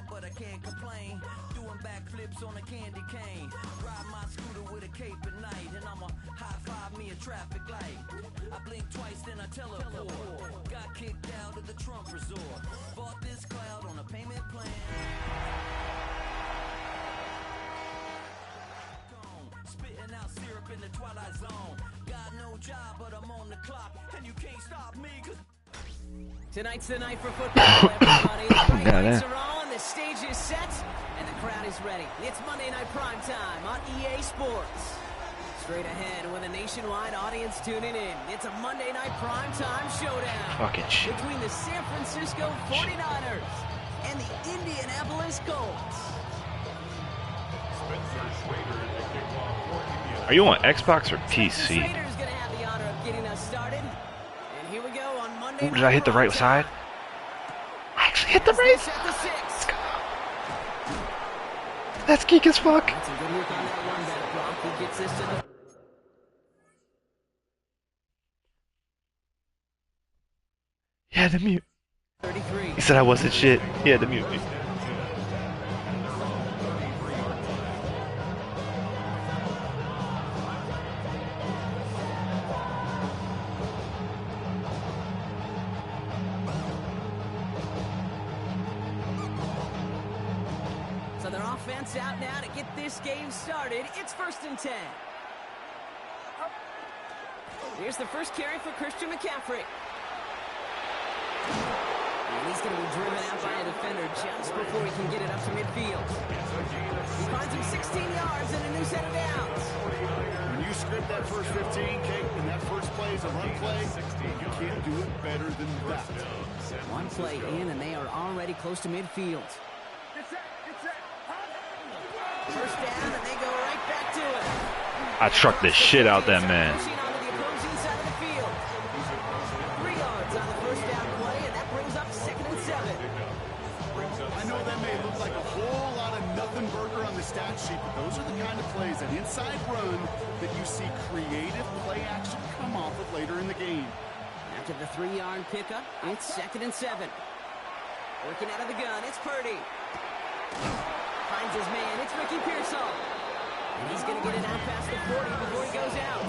but I can't complain. Doing backflips on a candy cane. Ride my scooter with a cape at night, and I'ma high-five me a traffic light. I blink twice, then I teleport. Got kicked out of the Trump resort. Bought this cloud on a payment plan. Spitting out syrup in the twilight zone. Got no job, but I'm on the clock, and you can't stop me. Tonight's the night for football, everybody. The bright lights are on, the stage is set, and the crowd is ready. It's Monday Night Primetime on EA Sports. Straight ahead with a nationwide audience tuning in. It's a Monday Night Primetime showdown Fucking shit. between the San Francisco 49ers and the Indianapolis Colts. Are you on Xbox or PC? Gonna have the honor of getting us started. And here we go on Monday. Ooh, did I hit the right side? I actually hit the right side. Let's go. That's geek as fuck. That's a good work on that run back, Brock. He gets this to the... Yeah, the mute. 33. He said I wasn't shit. Yeah, the mute. So their offense out now to get this game started. It's 1st and 10. Here's the first carry for Christian McCaffrey. And he's going to be driven out by a defender just before he can get it up to midfield. He finds him 16 yards and a new set of downs. When you script that first 15, Kate, and that first play is a run play, you can't do it better than that. One play in, and they are already close to midfield. First down, and they go right back to it. I trucked the shit out that man. Pushing onto the opposing side of the field. 3 yards on the first down play, and that brings up 2nd and 7. I know that may look like a whole lot of nothing burger on the stat sheet, but those are the kind of plays, an inside run, that you see creative play action come off of later in the game. After the 3-yard pickup, it's 2nd and 7. Working out of the gun, it's Purdy. Finds his man, it's Ricky Pearsall. And he's going to get it out past the 40 before he goes out.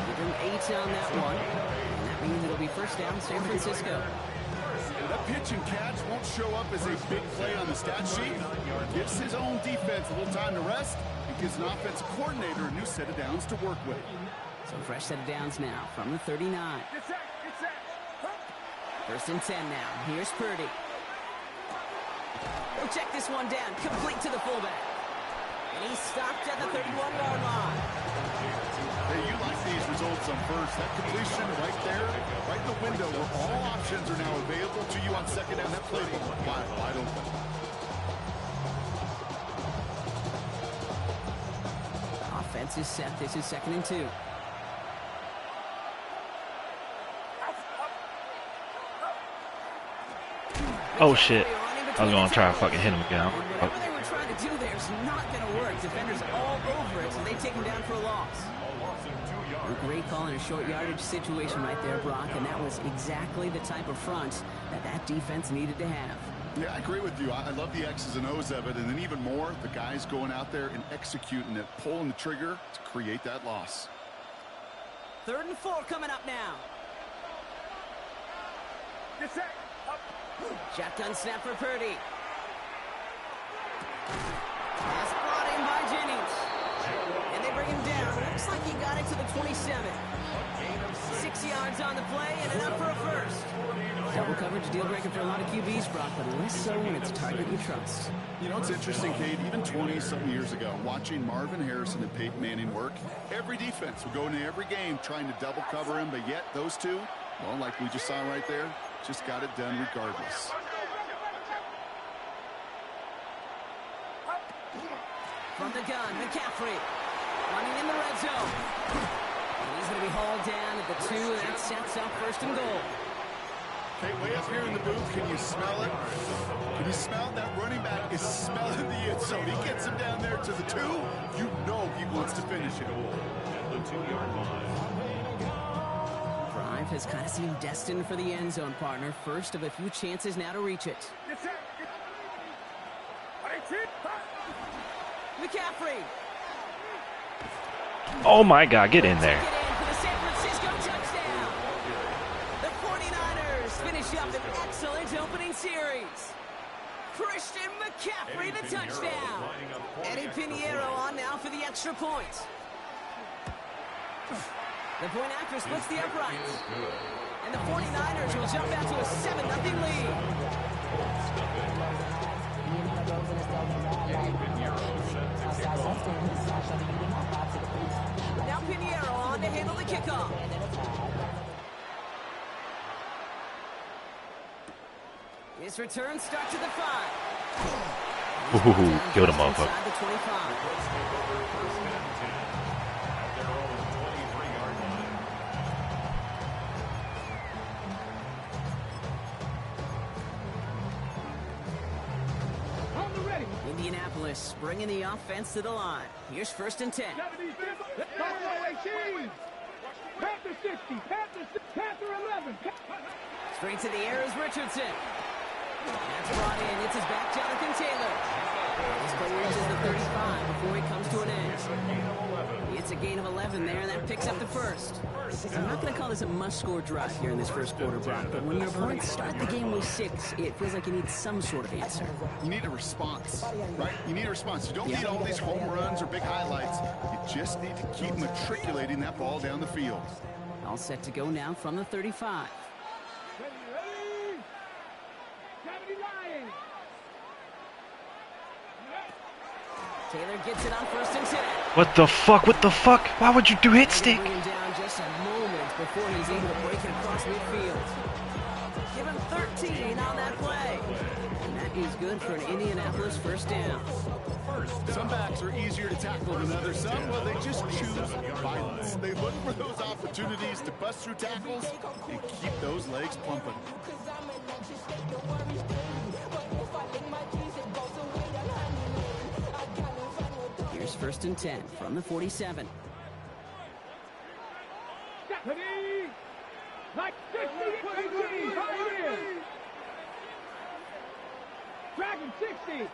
Give him 8 on that one. And that means it'll be first down San Francisco. That pitch and catch won't show up as a big play on the stat sheet. Gives his own defense a little time to rest and gives an offensive coordinator a new set of downs to work with. So fresh set of downs now from the 39. 1st and 10 now. Here's Purdy. He'll check this one down, complete to the fullback. And he's stopped at the 31-yard line. Hey, you like these results on first. That completion right there, right in the window where all options are now available to you on second down. That play wide open. Offense is set. This is 2nd and 2. Oh shit. I was gonna try to fucking hit him again. Whatever they were trying to do there is not gonna work. Defenders all over it, so they take him down for a loss. A great call in a short yardage situation right there, Brock, and that was exactly the type of front that defense needed to have. Yeah, I agree with you. I love the X's and O's of it, and then even more, the guys going out there and executing it, pulling the trigger to create that loss. 3rd and 4 coming up now. Shotgun snap for Purdy. Pass brought in by Jennings. And they bring him down. Looks like he got it to the 27. 6 yards on the play and enough for a first. Double coverage deal breaker for a lot of QBs, Brock, but less so when it's a target you trust. You know, it's interesting, Kate, even 20-something years ago, watching Marvin Harrison and Peyton Manning work, every defense would go into every game trying to double cover him, but yet those two, well, like we just saw right there, just got it done regardless. From the gun, McCaffrey running in the red zone. And he's going to be hauled down at the 2, and that sets up 1st and goal. Hey, way up here in the booth, can you smell it? Can you smell that running back is smelling the end zone? He gets him down there to the 2. You know he wants to finish it. At the 2-yard line. Drive has kind of seemed destined for the end zone, partner. First of a few chances now to reach it. McCaffrey. Oh my God, get in there. Get in for the San Francisco touchdown. The 49ers finish up an excellent opening series. Christian McCaffrey, the touchdown. Eddie Pinheiro on now for the extra point. The point after splits the uprights. And the 49ers will jump out to a 7-0 lead. Now Pinheiro on to handle the kickoff. His return starts at the 5. Ooh, killed him, motherfucker. Inside the 25. Indianapolis bringing the offense to the line. Here's 1st and 10. Panther 60, Panther 11. Straight to the air is Richardson. That's brought in. It's his back, Jonathan Taylor. This play reaches the 35 before he comes to an end. It's a gain of 11 there, and that picks up the first. I'm not going to call this a must-score drive here in this first quarter, Brock, but when your opponents start the game with 6, it feels like you need some sort of answer. You need a response, right? You need a response. You don't need all these home runs or big highlights. You just need to keep matriculating that ball down the field. All set to go now from the 35. Taylor gets it on 1st and 10. What the fuck? What the fuck? Why would you do hit stick? Down just a moment before he's able to break it across midfield. Give him 13 on that play. And that is good for an Indianapolis 1st down. Some backs are easier to tackle than others. Some, well, they just choose violence. They look for those opportunities to bust through tackles and keep those legs pumping. Here's 1st and 10 from the 47. Dragon 60.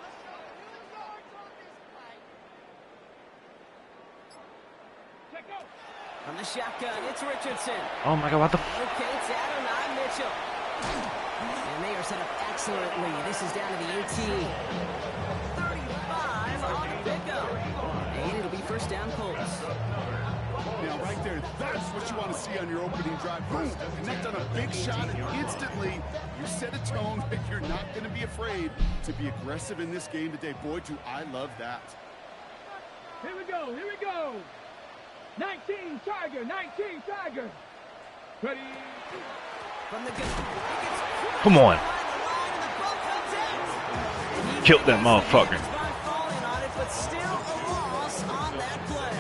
From the shotgun, it's Richardson. Oh my God, what the Okay, it's Adonai Mitchell. And they are set up excellently. This is down to the 18. 35 on the pickup. And it'll be 1st down Colts. Now, right there, that's what you want to see on your opening drive. Boom, connect on a big shot, and instantly you set a tone that you're not going to be afraid to be aggressive in this game today. Boy, do I love that. Here we go, here we go. 19 Tiger, 19 Tiger. Ready? From the gun. Come on. Killed that motherfucker. Falling on it, but still a loss on that play.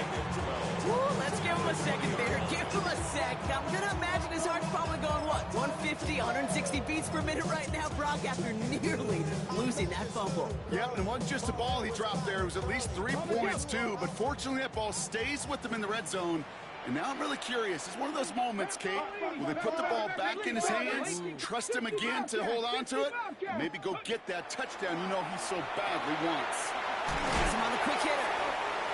Woo, let's give him a second there. Give him a sec. I'm going to imagine his heart's probably going, what, 150, 160 beats per minute right now, Brock, after nearly losing that fumble. Yep, and it wasn't just a ball he dropped there. It was at least 3 points, too. But fortunately, that ball stays with him in the red zone. And now I'm really curious. It's one of those moments, Kate, will they put the ball back in his hands, trust him again to hold on to it, and maybe go get that touchdown you know he so badly wants. Gets him on the quick hitter.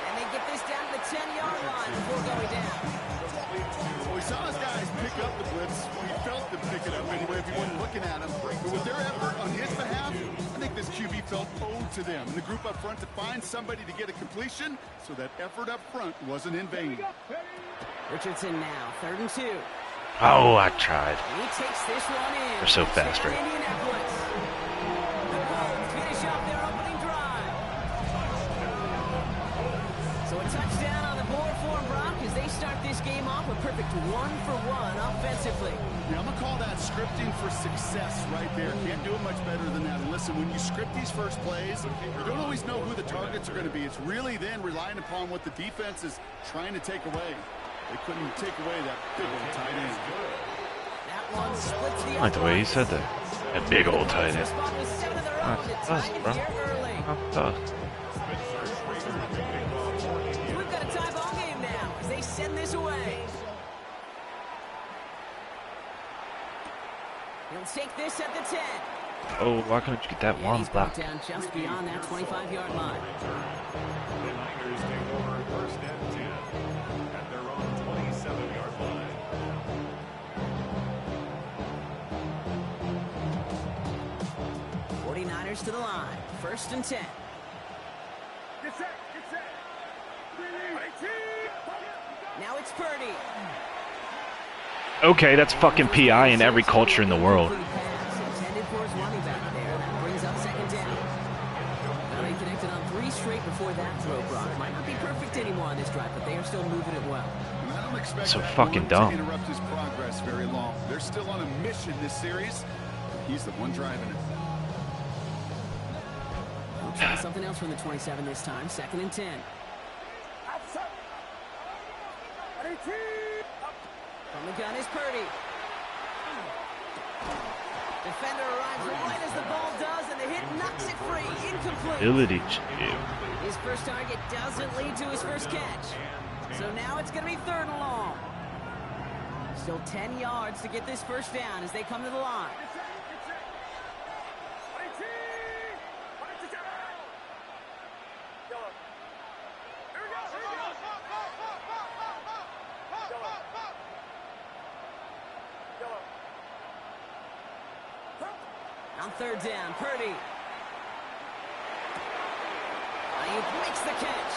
And they get this down to the 10-yard line before going down. Well, we saw his guys pick up the blitz. Well, he felt them pick it up anyway if he wasn't looking at him. But with their effort on his behalf, I think this QB felt owed to them. And the group up front to find somebody to get a completion, so that effort up front wasn't in vain. Richardson now, 3rd and 2. Oh, I tried. He takes this one in. They're so fast, right? Indianapolis. The Colts finish off their opening drive. So a touchdown on the board for Brock as they start this game off a perfect 1-for-1 offensively. Yeah, I'm going to call that scripting for success right there. Can't do it much better than that. And listen, when you script these first plays, you don't always know who the targets are going to be. It's really then relying upon what the defense is trying to take away. They couldn't take away that big old tight end. That one splits the I like the way he said that. That big old tight end. That's us, bro. That's us. We've got a tie ball game now as they send this away. He'll take this at the 10. Oh, why couldn't you get that And one he's brought block? down just beyond that 25-yard line. The Niners take over first and 10 at their own 27-yard line. To the line. First and 10. Get set, get set. Now it's Purdy. Okay, that's fucking PI in every culture in the world. Intended for his running back there. That brings up second down. Now they connected on 3 straight before that throw, Brock. Might not be perfect anymore on this drive, but they are still moving it well. And I don't expect So that fucking one dumb. to interrupt his progress very long. They're still on a mission this series. He's the one driving it. Try something else from the 27 this time. Second and 10. From the gun is Purdy. Defender arrives right as the ball does, and the hit knocks it free. Incomplete. Ability. His first target doesn't lead to his first catch. So now it's going to be 3rd and long. Still 10 yards to get this first down as they come to the line. On 3rd down, Purdy. Ayuk makes the catch.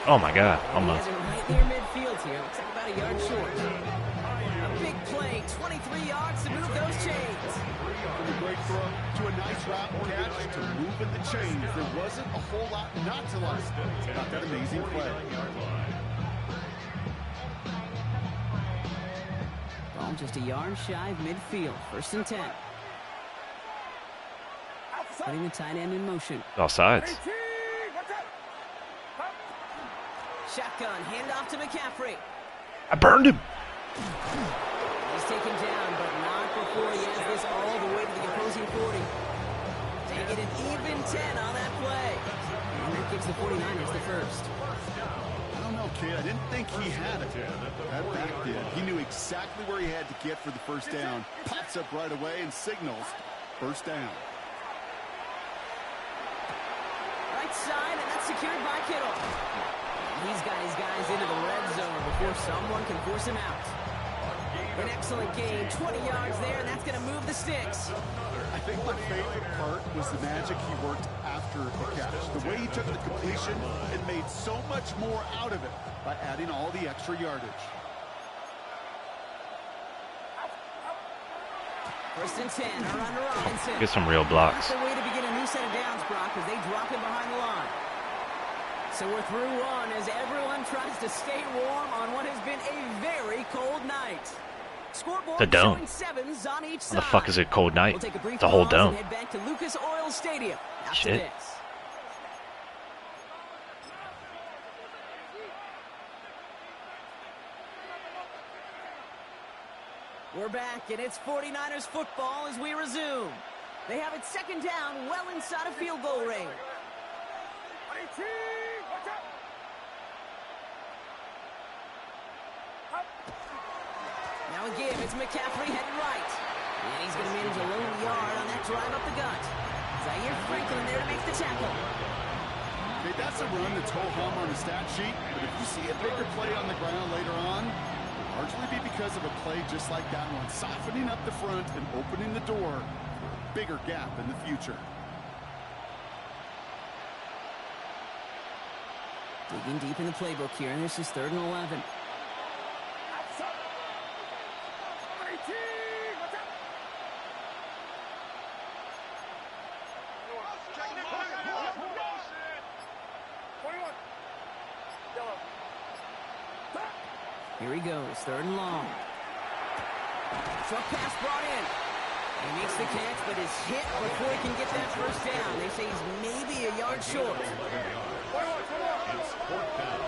Oh my god, He almost. has it right near midfield here. Looks like about a yard short. A big play, 23 yards to move those chains. From a great throw to a nice route catch to moving the chains. There wasn't a whole lot not to like about that amazing play. Ball just a yard shy of midfield. 1st and 10. Putting the tight end in motion. All sides. Shotgun, handoff to McCaffrey. I burned him. He's taken down, but not before he has this all the way to the opposing 40. Taking an even 10 on that play. And that gives the 49ers the first. I don't know, kid. I didn't think he had it. That back did. He knew exactly where he had to get for the first down. Pops up right away and signals first down. Right side, and that's secured by Kittle. He's got his guys into the red zone before someone can force him out. An excellent game, 20 yards there, and that's going to move the sticks. I think my favorite part was the magic he worked after the catch. The way he took the completion and made so much more out of it by adding all the extra yardage. 1st and 10, around to Robinson. Get some real blocks. That's the way to begin a new set of downs, Brock, as they drop him behind the line. So we're through one as everyone tries to stay warm on what has been a very cold night. Scoreboard The dome. showing 7s on each side. How the fuck is it cold night? We'll take a brief The whole pause dome. and head back to Lucas Oil Stadium after Shit. this. We're back, and it's 49ers football as we resume. They have it 2nd down, well inside of field goal range. Now again, it's McCaffrey heading right. And he's going to manage a lone yard on that drive up the gut. Zaire Franklin there to make the tackle. Okay, that's a run that's ho-hum on the stat sheet, but if you see a bigger play on the ground later on, it'll largely be because of a play just like that one, softening up the front and opening the door for a bigger gap in the future. Digging deep in the playbook here, and this is 3rd and 11. Here he goes, 3rd and long. Short pass brought in. He makes the catch, but is hit before he can get that first down. They say he's maybe a yard short. It's 4th down.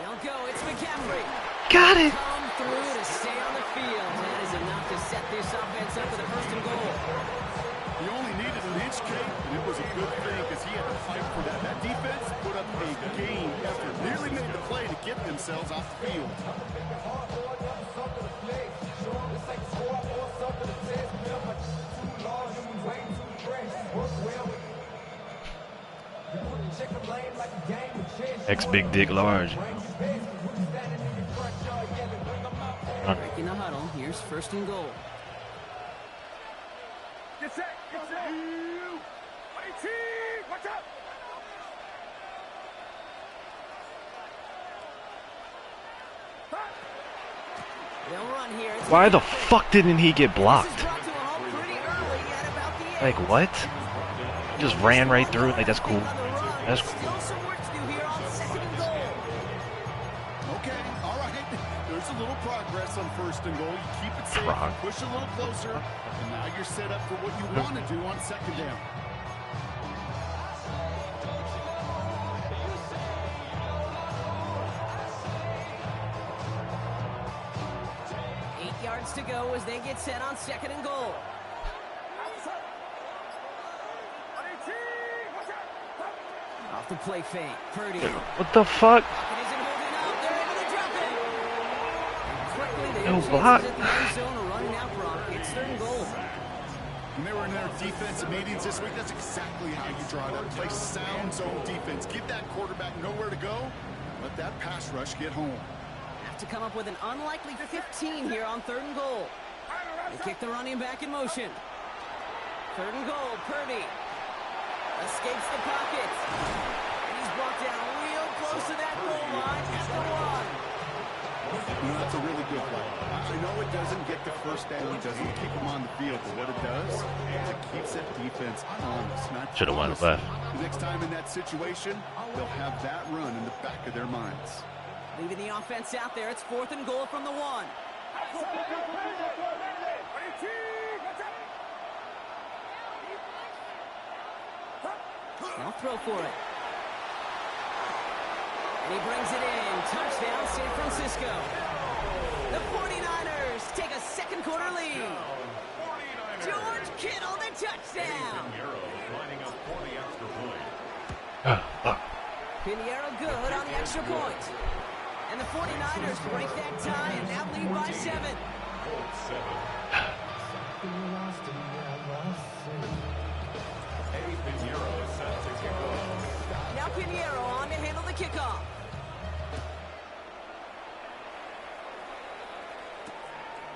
They'll go, it's McCaffrey. Got it. Come through to stay on the field. That is enough to set this offense up with a 1st and goal. He only needed an inch, Kate, and it was a good thing because he had to fight for that. That defense put up a game effort, nearly made the play to get themselves off the field. X big dick large. Breaking the huddle. Here's 1st and goal. Get set, get set. 18, watch out. They'll run here. It's Why the fuck didn't he get This is blocked? brought to a halt pretty early at about the 8. Like what? He just ran right through it. Like that's cool. On the run. That's Still cool. some work to do here on 2nd and goal. Okay, all right. There's a little progress on 1st and goal. You keep it safe, Frog. push a little closer, and now you're set up for what you want to do on 2nd down. Yards to go as they get set on 2nd and goal. Off the play fake. Purdy. What the fuck? Pocket isn't holding up. They're able to drop it. And quickly, they No have block. chances at the end zone are running out, Brock. It's 3rd and goal. When they were in their defensive meetings this week, that's exactly how you draw it up. Play sound zone defense. Give that quarterback nowhere to go. Let that pass rush get home. Have to come up with an unlikely 15 here on 3rd and goal. They kick the running back in motion. 3rd and goal. Purdy escapes the pocket. And he's brought down real close to that goal line at the 1. That's a really good play. I know it doesn't get the 1st down. It doesn't keep them on the field. But what it does is it keeps that defense honest. Should have went left. The next time in that situation, they'll have that run in the back of their minds. Leaving the offense out there. It's 4th and goal from the 1. They'll throw for it. And he brings it in. Touchdown, San Francisco. The 49ers take a 2nd quarter lead. George Kittle, the touchdown. lining up for the extra point. Pinheiro good on the extra point. And the 49ers break that tie and now lead by 7. Colts 7. Eddie Pinheiro set to kick off. Now Pinheiro on to handle the kickoff.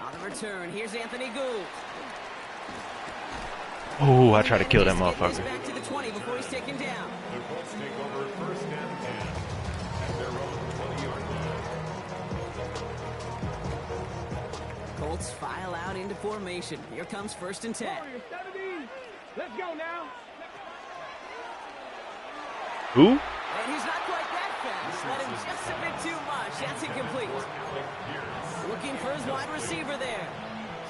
On the return, here's Anthony Gould. Oh, I tried to kill that Just getting this motherfucker. back to the 20 before he's taken down. The Colts take over 1st and 10 at their own 20-yard line. Colts file out into formation. Here comes 1st and 10. Warriors, 70. Let's go now. Who? And he's not quite that fast. Let him just a bit too much. That's incomplete. Looking for his wide receiver there.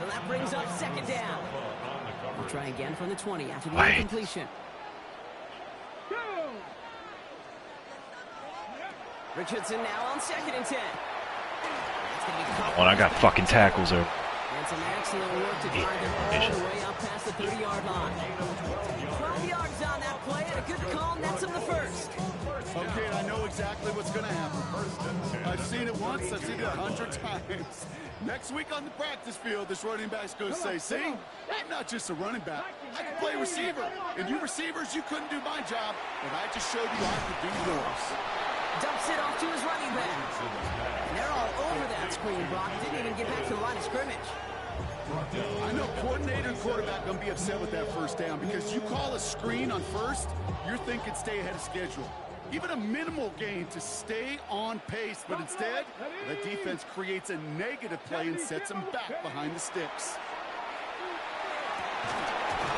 So that brings up 2nd down. We'll try again from the 20 after the Right. incompletion. Go. Richardson now on 2nd and 10. That's going to be caught. When I got fucking tackles there. And some excellent work to drive them all the way out past the 30-yard line. 12 yards on that play, and a good call nets him the 1st. Okay, I know exactly what's going to happen. I've seen it once. I've seen it 100 times. Next week on the practice field, this running back's going to say, see, I'm not just a running back. I can play receiver. And you receivers, you couldn't do my job, but I just showed you I could do yours. Dumps it off to his running back. And they're all over that screen, Brock. Didn't even get back to the line of scrimmage. I know coordinator and quarterback going to be upset with that 1st down because you call a screen on 1st, you're thinking stay ahead of schedule. Even a minimal gain to stay on pace, but instead, the defense creates a negative play and sets them back behind the sticks.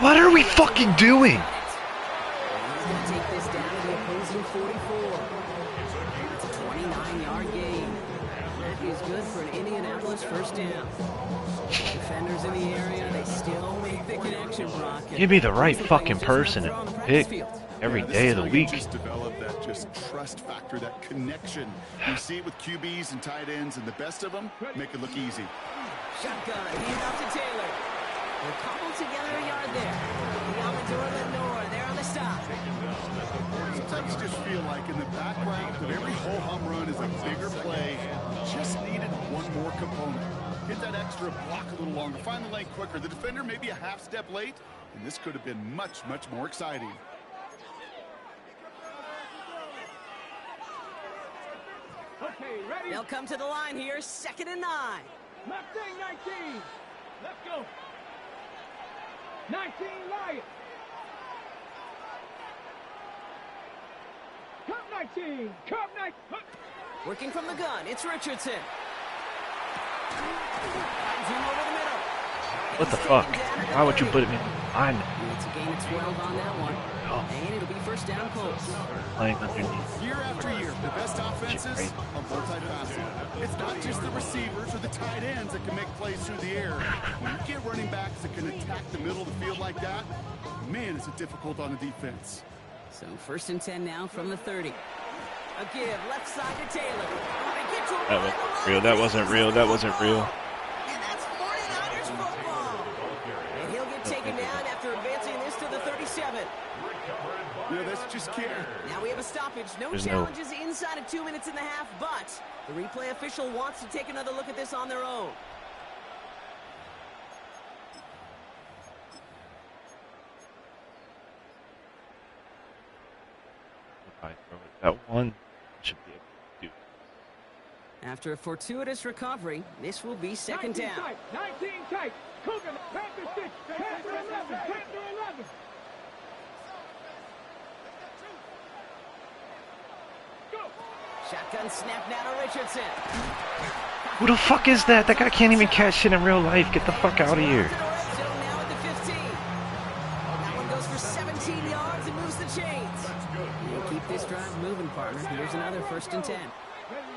What are we fucking doing? He's going to take this down to the opposing 44. It's a 29-yard gain. That is good for an Indianapolis 1st down. Defenders in the area, they still make the connection, Brock. Give me the right Looks like fucking just not person throw on to the practice pick. field. every this day is of the how you week. just develop that just trust factor, that connection. You see it with QBs and tight ends, and the best of them make it look easy. Shotgun, hand off to Taylor. They're cobbled together a yard there. Amador Lenore, they're on the stop. Sometimes you just feel like in the background of every whole home run is a bigger play. Just needed one more component. Hit that extra block a little longer. Find the lane quicker. The defender may be a half step late, and this could have been much, much more exciting. Okay, ready? They'll come to the line here, 2nd and 9. Left thing, 19. Let's go. 19, Lion. Cup 19. Cup 19. Working from the gun, it's Richardson. Finds him over the middle. What the fuck? Why would you put him in line? It's a gain of 12 on that one. Oh. And it'll be first down Colts. Playing underneath. Year after year, the best offenses are multi-faceted. It's not just the receivers or the tight ends that can make plays through the air. When you get running backs that can attack the middle of the field like that, man, is it difficult on the defense. So 1st and 10 now from the 30. A give, left side to Taylor. That wasn't real. That wasn't real. That wasn't real. And that's 49ers football. And he'll get taken down after advancing this to the 37. Yeah, that's just kidding. Now we have a stoppage. No There's challenges inside of 2 minutes and a half, but the replay official wants to take another look at this on their own. If I throw it that one, I should be able to do it. After a fortuitous recovery, this will be 2nd down. 19 tight. Cougar, Panther 6, Panther 11, Panther 11. Go. Shotgun snap now to Richardson. Who the fuck is that? That guy can't even catch shit in real life. Get the fuck out of here. So now at the 15. That one goes for 17 yards and moves the chains. We'll keep this drive moving, partner. Here's another 1st and 10.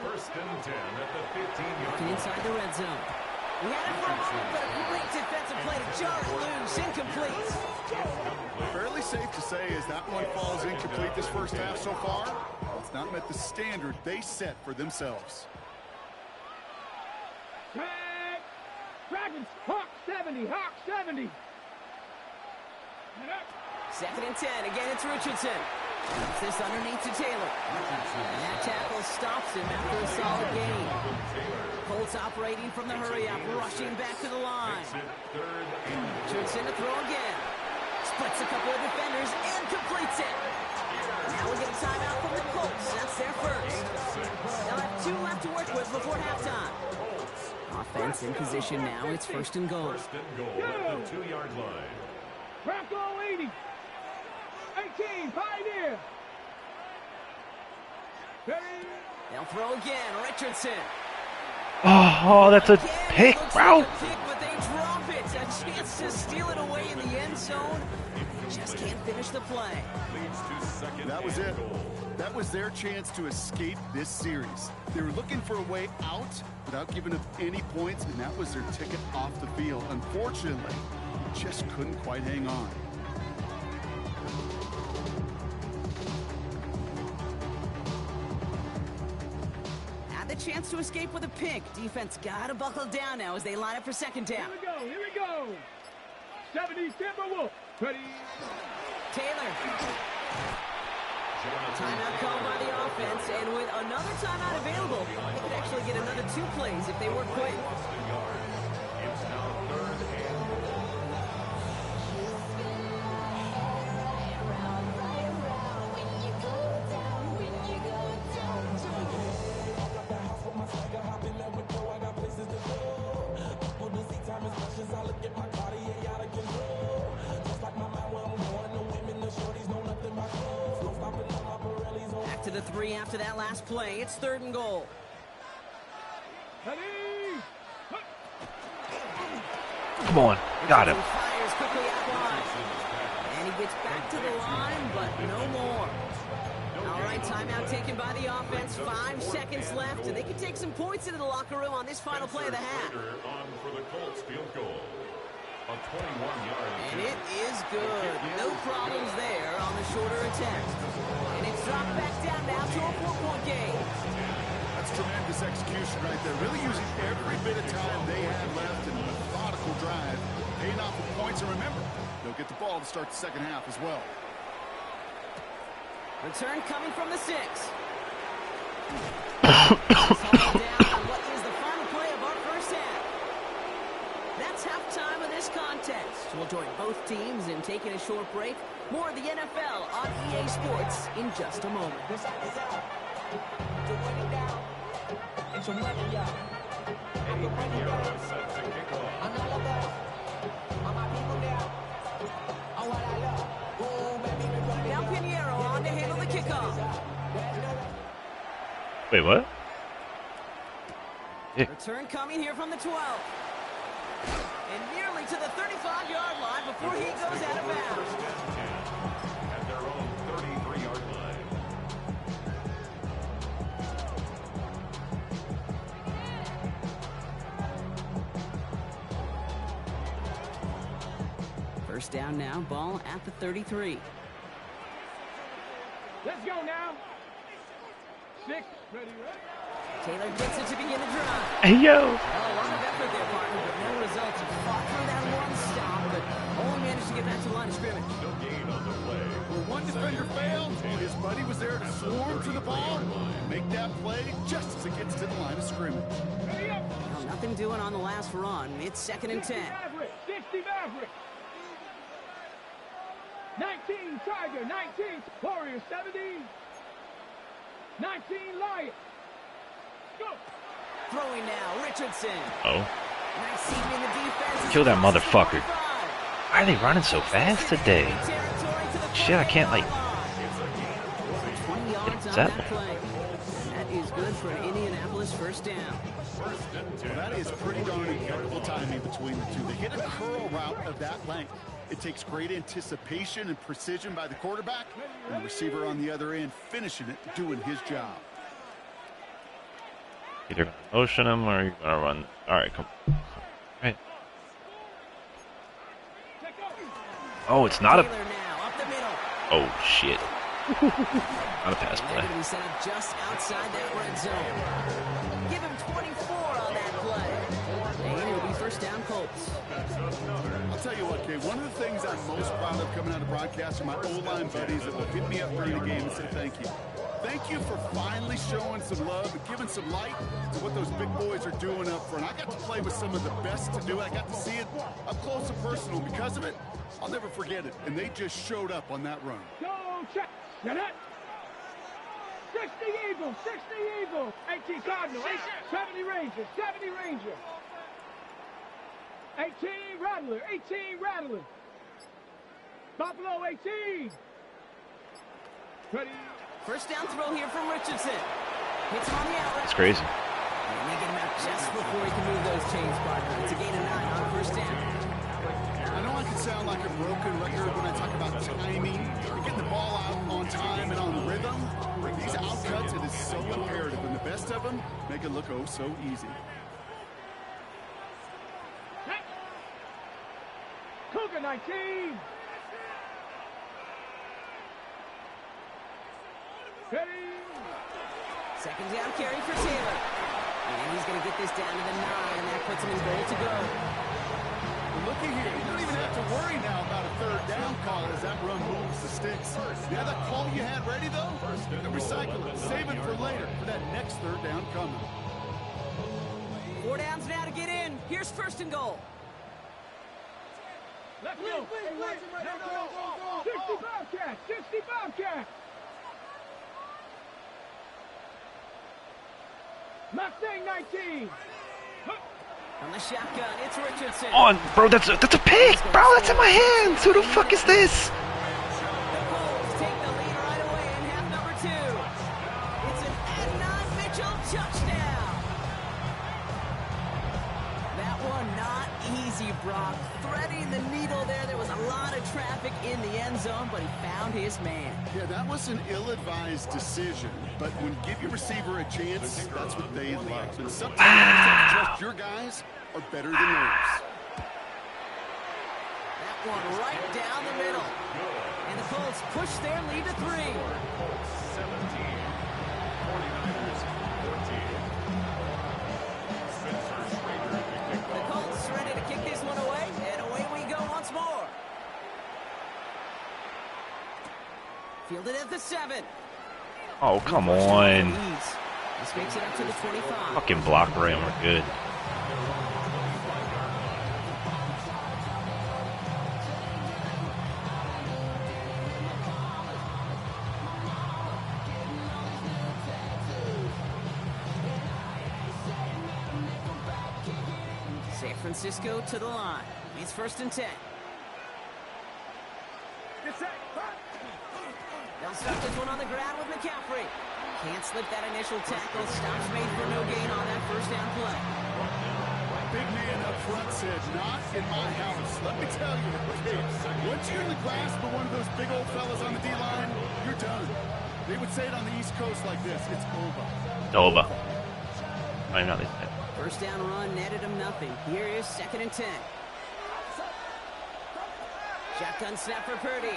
1st and 10 at the 15-yard Looking inside the red zone. We had it for a moment, but a complete defensive play to jar it loose. Incomplete. Fairly safe to say as that one falls incomplete this first half so far, it's not met the standard they set for themselves. Tag. Dragons. Hawk 70. Hawk 70. 2nd and 10. Again, it's Richardson. Puts this underneath to Taylor. And that tackle stops him after a solid gain. Colts operating from the hurry-up, rushing back to the line. Richardson to throw again. Splits a couple of defenders and completes it. Now we get a timeout from the Colts. That's their first. They'll have 2 left to work with before halftime. Offense in position now. It's 1st and goal. 1st and goal at the 2-yard line. Bronco 80. 18. Pioneer. Ready. They'll throw again. Richardson. Oh, that's a pick, bro. Like a pick, but they drop it. A chance to steal it away in the end zone. Just can't finish the play. Leads to 2nd That was and it. goal. That was their chance to escape this series. They were looking for a way out without giving up any points, and that was their ticket off the field. Unfortunately, they just couldn't quite hang on. Had the chance to escape with a pick. Defense gotta buckle down now as they line up for 2nd down. Here we go. Here we go. 70 Timberwolf. Ready. Taylor. Timeout called by the offense, and with another timeout available, they could actually get another 2 plays if they work quick. It's now 3rd and goal. Back to the 3 after that last play. It's 3rd and goal. Ready. Come on. Got him. Fires quickly out wide. And he gets back to the line, but no more. All right, timeout taken by the offense. 5 seconds left, and they can take some points into the locker room on this final play of the half. On for the Colts field goal. A And it is good. No problems there on the shorter attempt. And it's dropped back down now to a 4-point game. That's tremendous execution right there. Really using every bit of time they had left in a methodical drive. Paying off with points. And remember, they'll get the ball to start the second half as well. Return coming from the 6. Down on what is the final play of our first half. That's halftime of this contest. We'll join both teams in taking a short break. More of the NFL on EA Sports in just a moment. Now Pinheiro on to handle the kickoff. Wait, what? Yeah. Return coming here from the 12. And nearly to the 35-yard line before he goes out of bounds. At their own 33-yard line. First down now, ball at the 33. Let's go now. 6, ready, ready. Taylor gets it to begin the drive. Hey, yo! Well, a lot of effort there, partner, but no results. He fought through that one stop, but only managed to get back to the line of scrimmage. No gain on the play. Where one defender failed, his buddy was there to swarm to the ball and make that play just as it gets to the line of scrimmage. Ready up. Well, nothing doing on the last run. It's 2nd and 10. 60 Maverick. 19 Tiger, 19 Warrior, 70. 19 Lion. Go. Throwing now, Richardson. Oh. Nice seam in the defense. Kill that motherfucker. Why are they running so fast today? Shit, I can't, like... 20 yards on that? that play. That is good for an Indianapolis first down. Well, that is pretty darn impeccable timing between the two. They hit a curl route of that length. It takes great anticipation and precision by the quarterback, and the receiver on the other end finishing it, doing his job. Either gonna motion him or you're gonna run. Alright, come on. Alright. Oh, it's not a... Taylor now, up the middle. Oh, shit. Not a pass And play. they're going to be set up just outside that red zone. Give him 24 on that play. And it'll be first down Colts. I'll tell you what, Kay, one of the things I'm most proud of coming out of broadcast are my O-line buddies that will hit me up during the game and say thank you. Thank you for finally showing some love and giving some light to what those big boys are doing up front. I got to play with some of the best to do it. I got to see it up close and personal. Because of it, I'll never forget it. And they just showed up on that run. Go check. Get it. 60 Eagles, 60 Eagles. 18 Cardinal, 70 Ranger, 70 Ranger. 18 Rattler, 18 Rattler. Buffalo, 18. Ready. First down throw here from Richardson. Hits him on the outlet. It's crazy. And they get him out just before he can move those chains, partner. It's a gain of 9 on first down. I know I can sound like a broken record when I talk about timing and getting the ball out on time and on rhythm. These outcuts, it is so imperative, and the best of them make it look oh so easy. Cougar 19. Ready. Second down carry for Taylor. And he's going to get this down to the 9, and that puts him in goal to go. Well, look at here. You don't even have to worry now about a third down call as that run moves the sticks. Yeah, that call you had ready, though, recycle it. Save it for later for that next third down coming. 4 downs now to get in. Here's first and goal. Let's go. 60 Bobcats, 60 Bobcats. Mustang 19. From the shotgun, it's Richardson. On, bro, that's a pick, bro. That's in my hands. Who the fuck is this? The Colts take the lead right away in half number 2. It's an Adnan Mitchell touchdown. That one not easy, Brock. Threading the needle there. There was a lot of traffic in the end zone, but he found his man. Yeah, that was an ill-advised decision, but when you give your receiver a chance, that's what they love. And sometimes just your guys are better than theirs. one right down the middle. And the Colts push their lead to 3. Colts 17, 49ers 14. Spencer Schrader to kick The off. Colts ready to kick this one away, and away we go once more. Fielded at the 7. Oh, come on. This makes it up to the 25. Fucking block right, and we're good. San Francisco to the line. It's 1st and 10. They'll start this one on the ground with McCaffrey. Can't slip that initial tackle. Stops made for no gain on that first down play. Big man up front said, not in my house. Let me tell you, okay, once you're in the grasp of one of those big old fellas on the D-line, you're done. They would say it on the East Coast like this, it's over. Over. I know they said. First down run netted him nothing. Here is 2nd and 10. Shotgun snap for Purdy.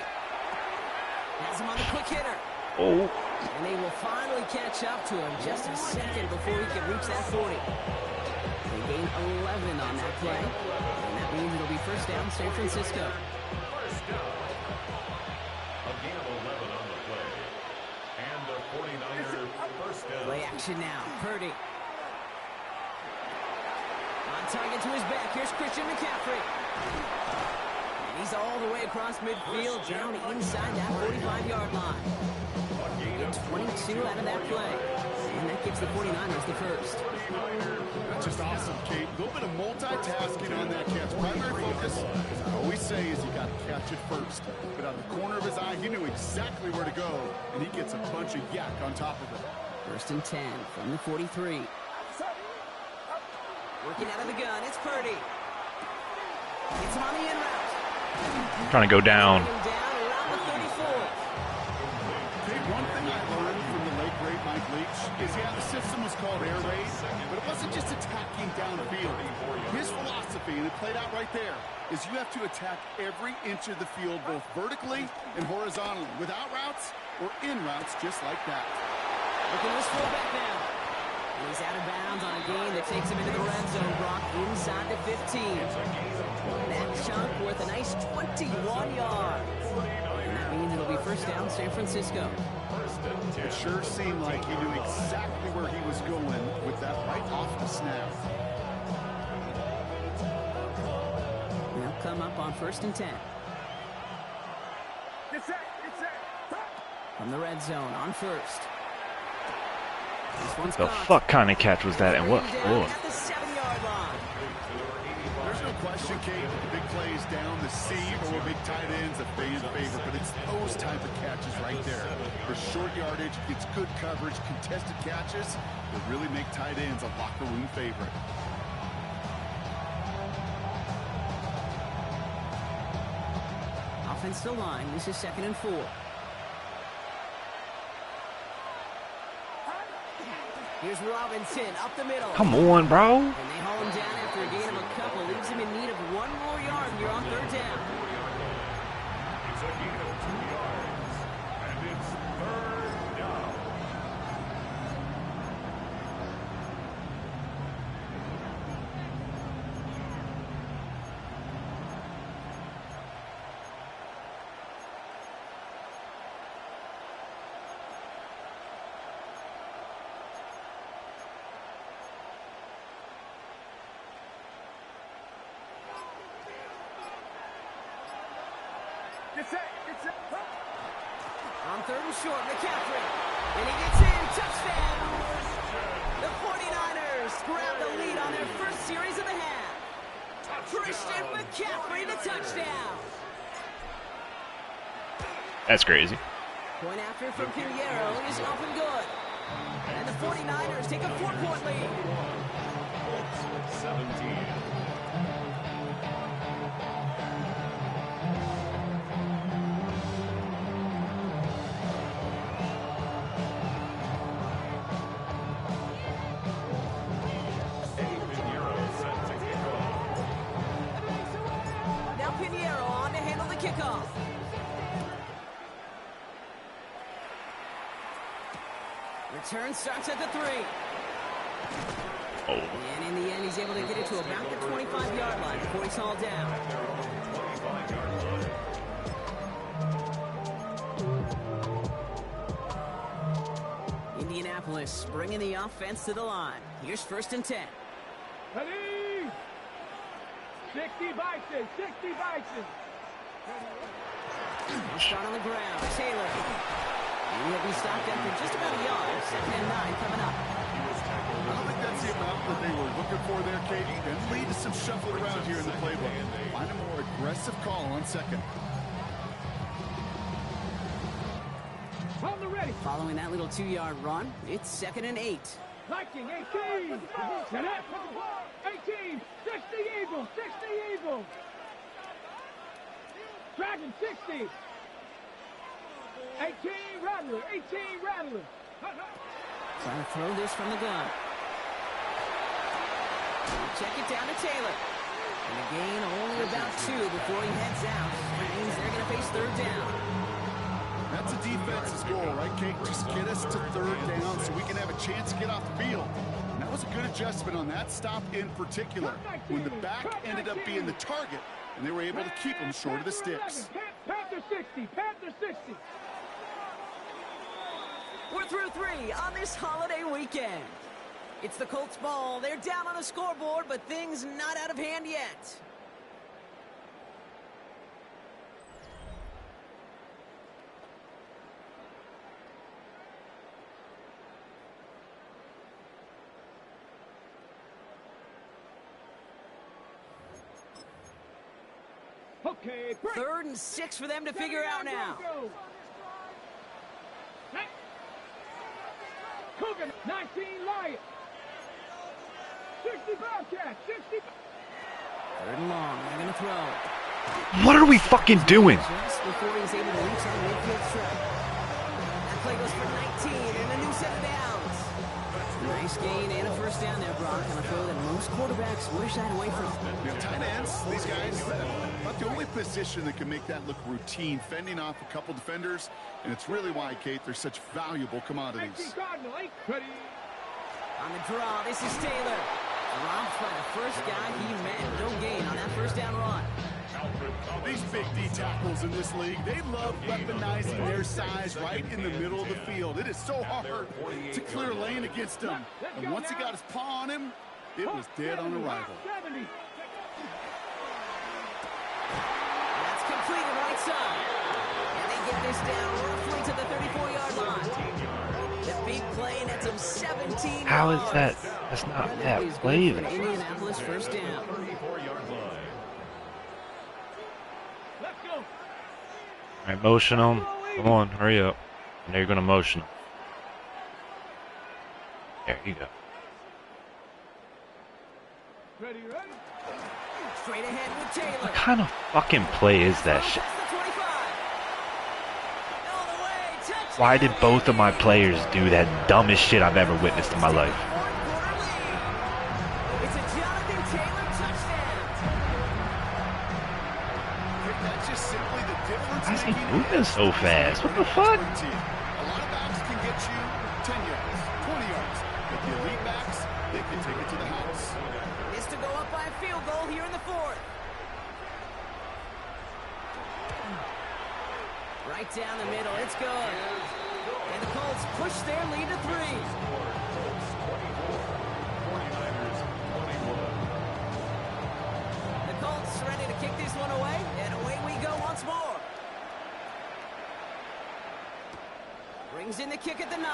Has him on the quick hitter. Oh. And they will finally catch up to him just a second before he can reach that 40. They gain 11 on that play. And that means it'll be first down San Francisco. First down. A gain of 11 on the play. And the 49er first down. Play action now. Purdy. On target to his back. Here's Christian McCaffrey. And he's all the way across midfield, down inside that 45-yard line. Get 22 out of that play. And that gives the 49ers the first. That's just awesome, Kate. A little bit of multitasking on that catch. Primary focus, as I always say, is you got to catch it first. But out of the corner of his eye, he knew exactly where to go, and he gets a bunch of yak on top of it. 1st and 10 from the 43. Working out of the gun, it's Purdy. Gets him on the in route. Trying to go down. Down around the 34. Kate, one thing I learned from the late great Mike Leach is, yeah, the system was called air raid, but it wasn't just attacking downfield. His philosophy, and it played out right there, is you have to attack every inch of the field, both vertically and horizontally, without routes or in routes, just like that. Look at this fullback now. And he's out of bounds on a gain that takes him into the red zone. Brock inside the 15. That chunk worth a nice 21 yards. And that means it'll be first down San Francisco. It sure seemed like he knew exactly where he was going with that right off the snap. They'll come up on 1st and 10. From the red zone on 1st. This one's The caught. fuck kind of catch was that, and what Down for? at the 7-yard line. There's no question, Kate, that the big plays down the seam or big tight ends a fan favorite, but it's those type of catches right there. For short yardage, it's good coverage, contested catches that really make tight ends a locker room favorite. Offensive line, this is 2nd and 4. Here's Robinson up the middle. Come on, bro. And they haul him down after a gain of a couple. Leaves him in need of one more yard here on 3rd down. It's a gain of 2 yards. And it's 3rd down. On 3rd and short, McCaffrey. And he gets in. Touchdown. The 49ers grab the lead on their first series of the half. Christian McCaffrey, the touchdown. That's crazy. Point after from Pinheiro is up and good. And the 49ers take a 4-point lead. 17. Now Pinheiro on to kickoff. Return starts at the 3. Oh. And in the end, he's able to get it to about the 25-yard line before he's hauled down. 25-yard line. Indianapolis bringing the offense to the line. Here's 1st and 10. Ready? 60 Bison, 60 Bison. Start on the ground. Taylor. He'll be stopped after just about a yard. 2nd and 9 coming up. I don't think that's the amount that they were looking for there, Katie. And lead to some shuffling around here in the playbook. Find a more aggressive call on 2nd. On the ready. Following that little 2-yard run, it's 2nd and 8. Viking 18. Set up. 18. 60 Eagles. 60 Eagles. Dragon 60. 18 Rattler. 18 Rattler. Trying to throw this from the gun. Check it down to Taylor. And a gain only about 2 before he heads out. That means they're going to face 3rd down. That's a defense's goal, right, Kate? Just get us to 3rd down so we can have a chance to get off the field. And that was a good adjustment on that stop in particular, when the back ended up being the target, and they were able to keep him short of the sticks. Panther 60. Panther 60. We're through 3 on this holiday weekend. It's the Colts ball. They're down on the scoreboard, but things not out of hand yet. Okay, break. 3rd and 6 for them to figure out now. Go. Cougar 19 Lion. 60 Bobcat. 60. 3rd and long. They're going to throw. What are we fucking doing? Just before he's able to reach on the midfield strip. That play goes for 19 and a new set of downs. Nice gain and a 1st down there, Brock, on a throw that most quarterbacks wish that away from. Tight ends, these guys, not the only position that can make that look routine, fending off a couple defenders, and it's really why, Kate, they're such valuable commodities. On the draw, this is Taylor. Dropped by the first guy he met. No gain on that 1st down run. These big D tackles in this league, they love weaponizing their size right in the middle of the field. It is so hard to clear lane against them. And once he got his paw on him, it was dead on arrival. That's completed right side. And they get this down roughly to the 34-yard line. The big play nets him 17 How is yards. that? That's not that play. Indianapolis 1st down. 34-yard line. Let's go. All right, motion him. Come on, hurry up. And now you're going to motion him. There you go. Ready. Straight ahead with Taylor. What kind of fucking play is that shit? Why did both of my players do that dumbest shit I've ever witnessed in my life? It's a Jonathan Taylor touchdown. That's just simply the difference. Why is he moving so fast? What the fuck? A lot of backs can get you 10 yards, 20 yards. But the elite backs, they can take it to the house. Is to go up by a field goal here in the 4th. Right down the middle, it's good. And the Colts push their lead to 3. The Colts ready to kick this one away, and away we go once more. Brings in the kick at the 9.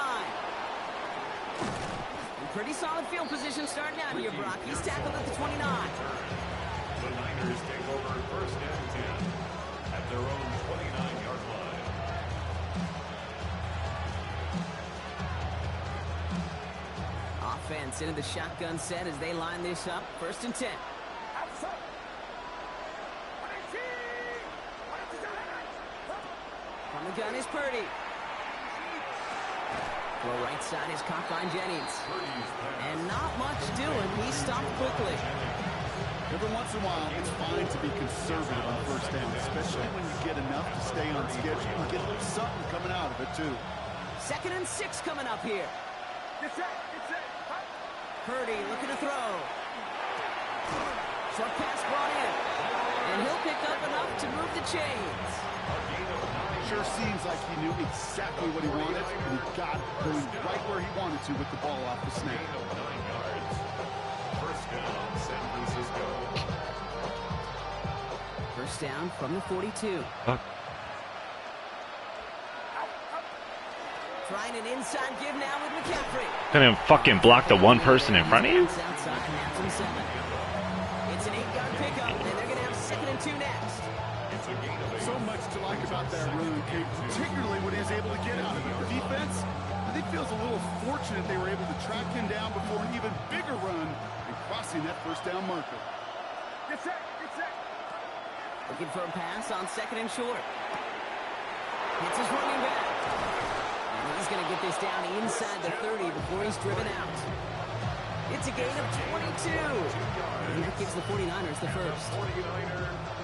In pretty solid field position starting out here, Brock. He's tackled at the 29. The Niners take over 1st and 10 at their own 29-yard line. Offense into the shotgun set as they line this up. 1st and 10. From the gun is Purdy. Throw right side is caught by Jennings. And not much doing. He stopped quickly. Every once in a while, it's fine to be conservative on 1st down, especially when you get enough to stay on schedule and get a little something coming out of it, too. 2nd and 6 coming up here. Get set. Purdy looking to throw. Short pass brought in. And he'll pick up enough to move the chains. Sure seems like he knew exactly what he wanted, and he got it going right where he wanted to with the ball off the snap. 9 yards. First down, San Francisco. First down from the 42. Fuck. Trying an inside give now with McCaffrey. Couldn't fucking block the one person in front of you? It's outside, that's him 7. It's an 8-yard pickup, and they're going to have 2nd and 2 next. So much to like about that run, Kate, particularly when he was able to get out of it. The defense, I think, feels a little fortunate they were able to track him down before an even bigger run and crossing that first down marker. Get set. Looking for a pass on 2nd and short. Hits his running back. And he's going to get this down inside the 30 before he's driven out. It's a gain of 22. And he gives the 49ers the first.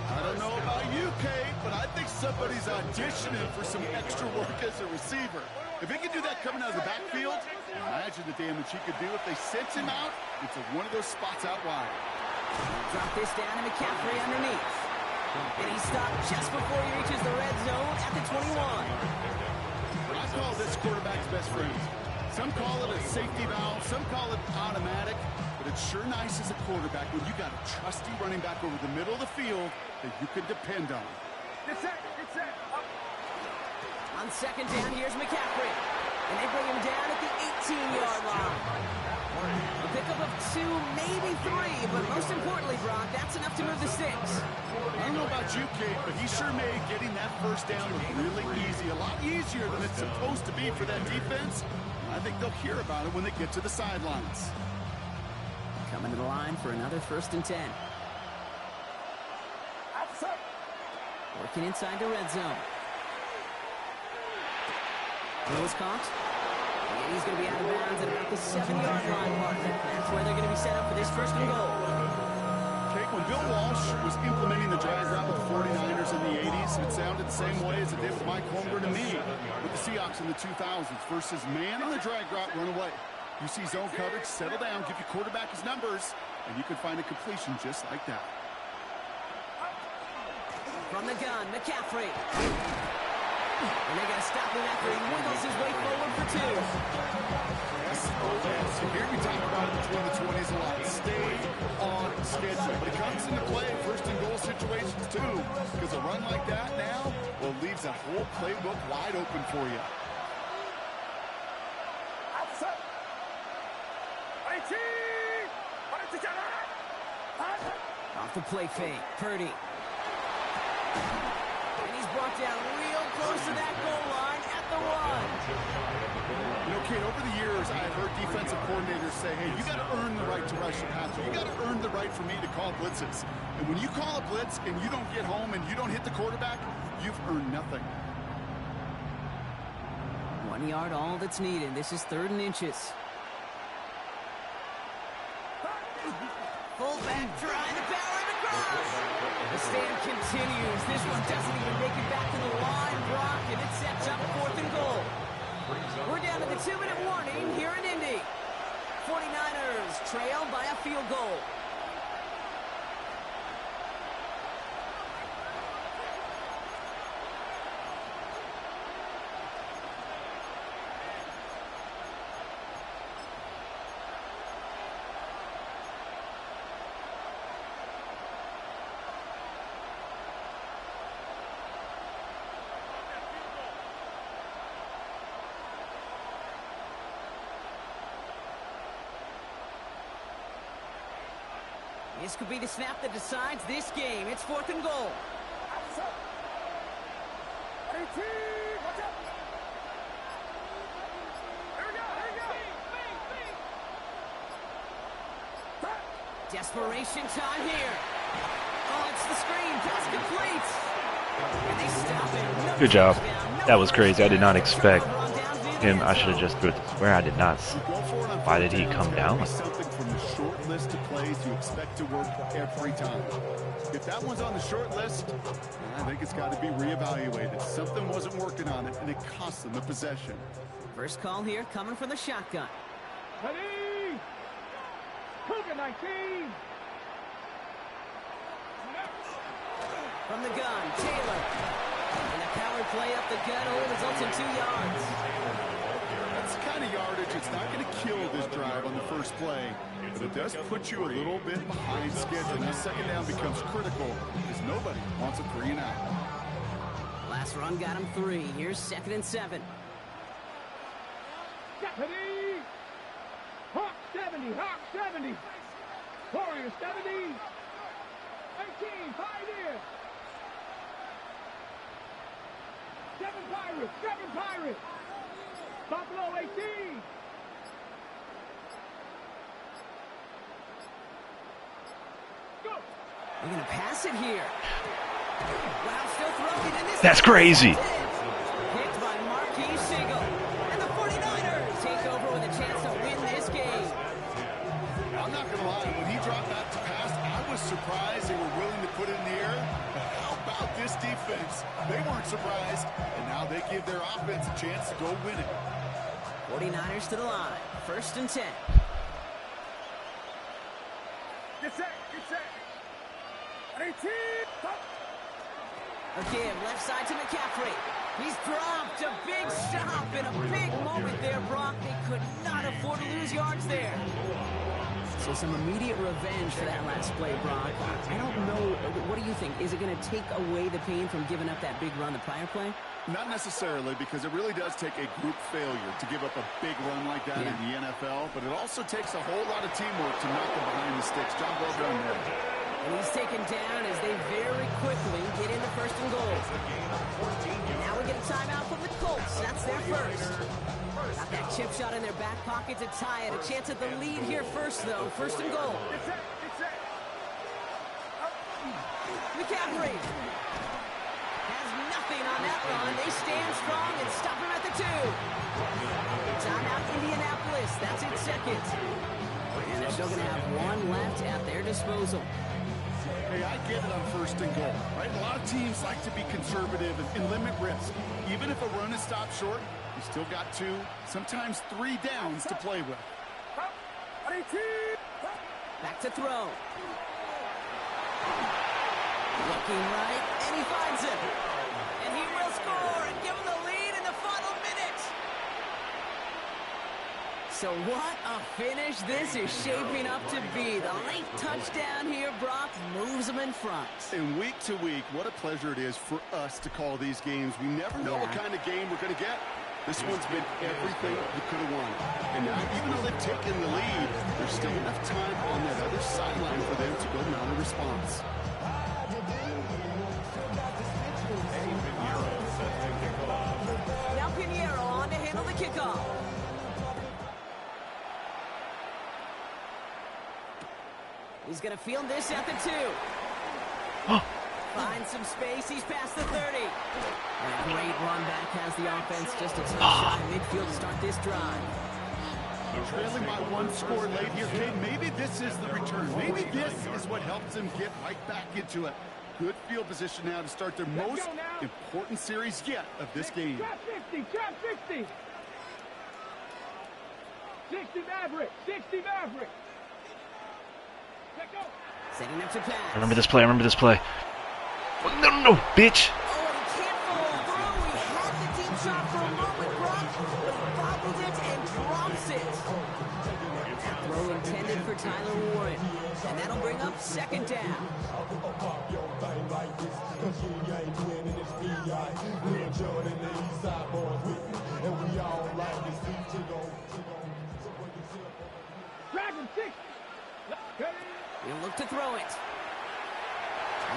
I don't know about you, Kate, but I think somebody's auditioning for some extra work as a receiver. If he could do that coming out of the backfield, imagine the damage he could do if they sent him out into one of those spots out wide. Drop this down to McCaffrey underneath. And he stopped just before he reaches the red zone at the 21. I call this quarterback's best friend. Some call it a safety valve, some call it automatic, but it's sure nice as a quarterback when you got a trusty running back over the middle of the field that you can depend on. Get set. On 2nd down, here's McCaffrey. And they bring him down at the 18-yard line. A pickup of 2, maybe 3, but most importantly, Brock, that's enough to move the sticks. I don't know about you, Kate, but he sure made getting that first down look really easy. A lot easier than it's supposed to be for that defense. I think they'll hear about it when they get to the sidelines. Coming to the line for another 1st and 10. Working inside the red zone. Throws caught. And he's going to be out of bounds at about the 7-yard line mark. That's where they're going to be set up for this 1st and goal. Kate, when Bill Walsh was implementing the drag route with the 49ers in the 80s, it sounded the same way as it did with Mike Holmgren and me with the Seahawks in the 2000s versus man on the drag route, run away. You see zone coverage, settle down, give your quarterback his numbers, and you can find a completion just like that. From the gun, McCaffrey. And they got to stop him after he wiggles his way forward for 2. So here we talk about it between the 20s a lot. Stay on schedule. But it comes into play in 1st and goal situations too. Because a run like that now, well, leaves that whole playbook wide open for you. Off the play fake, Purdy. And he's brought down real close to that goal line at the 1. You know, Kate, over the years, I've heard defensive coordinators say, hey, you got to earn the right to rush the passer. You got to earn the right for me to call blitzes. And when you call a blitz and you don't get home and you don't hit the quarterback, you've earned nothing. 1 yard, all that's needed. This is 3rd and inches. Fullback trying to power him across. The stand continues. This one doesn't even make it back to the line, Brock, and it sets up 4th and goal. We're down to the 2-minute warning here in Indy. 49ers trail by a field goal. This could be the snap that decides this game. It's 4th and goal. Desperation time here. Oh, it's the screen. Pass complete. And they stop it. Good job. That was crazy. I did not expect him. I should have just threw it to square. I did not. Why did he come down? a short list of plays you expect to work every time. If that one's on the short list, I think it's got to be reevaluated. Something wasn't working on it, and it cost them the possession. First call here coming from the shotgun. Ready? Cougar 19. From the gun, Taylor. And the power play up the gut hole results in 2 yards. That's the kind of yardage. It's not going to kill this drive on the first play, but it does put you a little bit behind schedule. Now second down becomes critical because nobody wants a 3 and out. Last run got him 3. Here's 2nd and 7. Ready? Hawk 70, Hawk 70. Warrior 70. 18, Pioneer. 7 Pirates, 7 Pirates. Buffalo 18. Go. They're going to pass it here. Wow, still throwing in this. That's crazy. Picked by Marquis Siegel. And the 49ers take over with a chance to win this game. I'm not going to lie. When he dropped back to pass, I was surprised they were willing to put it in the air. But how about this defense? They weren't surprised, and now they give their offense a chance to go win it. 49ers to the line. 1st and 10. Get set, get set. 18. Again, left side to McCaffrey. He's dropped a big stop in a big moment there, Brock. They could not afford to lose yards there. So some immediate revenge for that last play, Brock. I don't know. What do you think? Is it going to take away the pain from giving up that big run the prior play? Not necessarily, because it really does take a group failure to give up a big run like that in the NFL, but it also takes a whole lot of teamwork to knock them behind the sticks. Job well done there. And he's taken down as they very quickly get into 1st and goal. And now we get a timeout from the Colts. That's their first. Got that chip shot in their back pocket to tie it. A chance at the lead here first, though. 1st and goal. Get set, get set. McCaffrey has nothing on that run. They stand strong and stop him at the 2. Timeout Indianapolis. That's its 2nd. And they're still going to have 1 left at their disposal. Hey, I get it on 1st and goal, right? A lot of teams like to be conservative and limit risk. Even if a run is stopped short, you still got 2, sometimes 3 downs to play with. Back to throw. Looking right, and he finds it. And he will score and give him the lead in the final minute. So what a finish this is shaping up to be. The late touchdown here, Brock, moves them in front. And week to week, what a pleasure it is for us to call these games. We never know what kind of game we're going to get. This one's been everything you could have won. And now, even though they've taken the lead, there's still enough time on that other sideline for them to go mount a response. Now Pinheiro on to handle the kickoff. He's going to field this at the 2. Finds some space. He's past the 30. And a great run back has the offense just a touch shy of midfield to start this drive. Trailing by 1 score late here, Kate. Maybe this is the return. Maybe this is what helps them get right back into it. Good field position now to start their most important series yet of this game. Trap 50, trap 50. 60 Maverick, 60 Maverick. Let go. Setting up to pass. I remember this play. I remember this play. Oh, no, bitch. Oh, and he can't follow through. He had the deep shot for a moment, Brock, but he bobbled it and drops it. That throw intended for Tyler Warren. And that'll bring up 2nd down. Dragon 6. He'll look to throw it.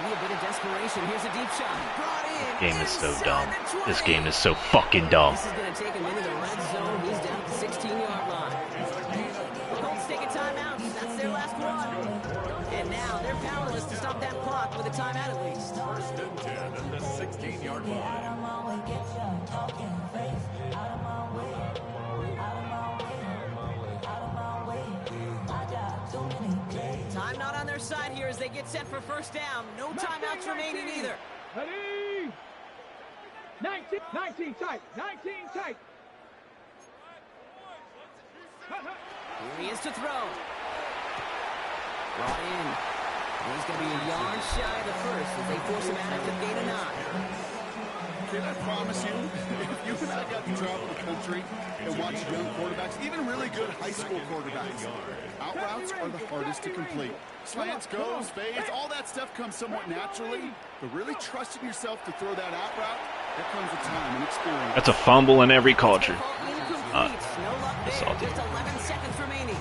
Maybe a bit of desperation. Here's a deep shot. Brought in. Game is so inside dumb. the 20. This game is so fucking dumb. This is going to take him into the red zone. He's down at the 16-yard line. The Colts take a timeout. That's their last one. And now they're powerless to stop that clock with a timeout at least. 1st and 10 at the 16-yard line. side here as they get set for first down. No timeouts remaining either. Ready? 19 tight. 19 tight. Here he is to throw. Brought in. And he's going to be a yard shy of the first as they force him out after the gain of 9. Can I promise you, if you and I got to travel the country and watch young quarterbacks, even really good high school quarterbacks, out routes are the hardest to complete. Slants, goes, fades, all that stuff comes somewhat naturally, but really trusting yourself to throw that out route, that comes with time and experience. That's a fumble in every culture. No luck there. Assaulted. Just 11 seconds remaining.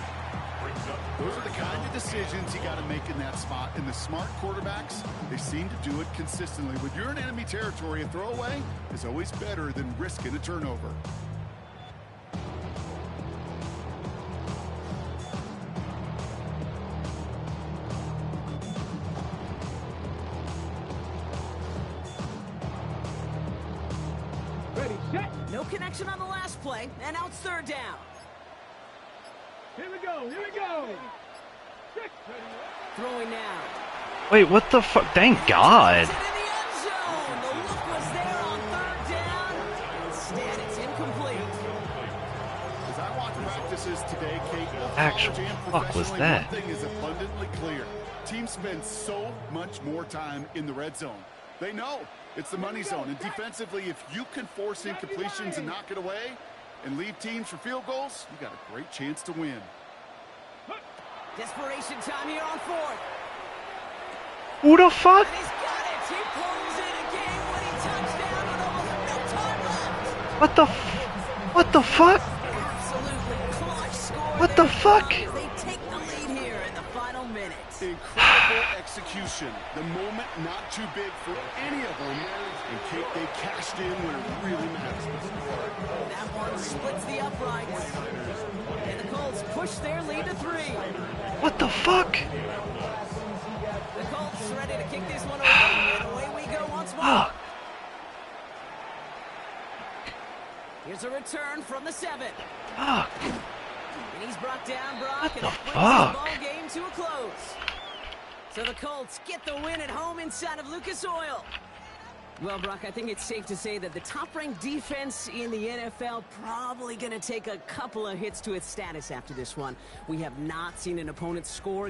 Those are the kind of decisions you got to make in that spot. And the smart quarterbacks, they seem to do it consistently. When you're in enemy territory, a throwaway is always better than risking a turnover. Ready, set. No connection on the last play, and now it's third down. Here we go. Here we go. 6. Throwing now. Wait, what the fuck? Thank God. It's in the end zone. The look was there on third down. Instead, it's incomplete. As I watch practices today, Kate, Actual college and fuck was professionally, that? one thing is abundantly clear. Teams spend so much more time in the red zone. They know it's the money zone. And defensively, if you can force incompletions and knock it away and leave teams for field goals, you got a great chance to win. Desperation time here on fourth. Who the fuck? And he's got it. He pulls in a game-winning touchdown with almost no time left. What the fuck? Absolutely clutch score. What the there fuck? as they take the lead here in the final minutes. Incredible execution. The moment not too big for any of them. And Kate, they cashed in when it really matters. That one splits the uprights. And the Colts push their lead to 3. What the fuck? The Colts ready to kick this one away. And away we go once more. Fuck. Here's a return from the 7. Fuck. And he's brought down, Brock, What and the it brings fuck? the ball game to a close. So the Colts get the win at home inside of Lucas Oil. Well, Brock, I think it's safe to say that the top-ranked defense in the NFL probably going to take a couple of hits to its status after this one. We have not seen an opponent score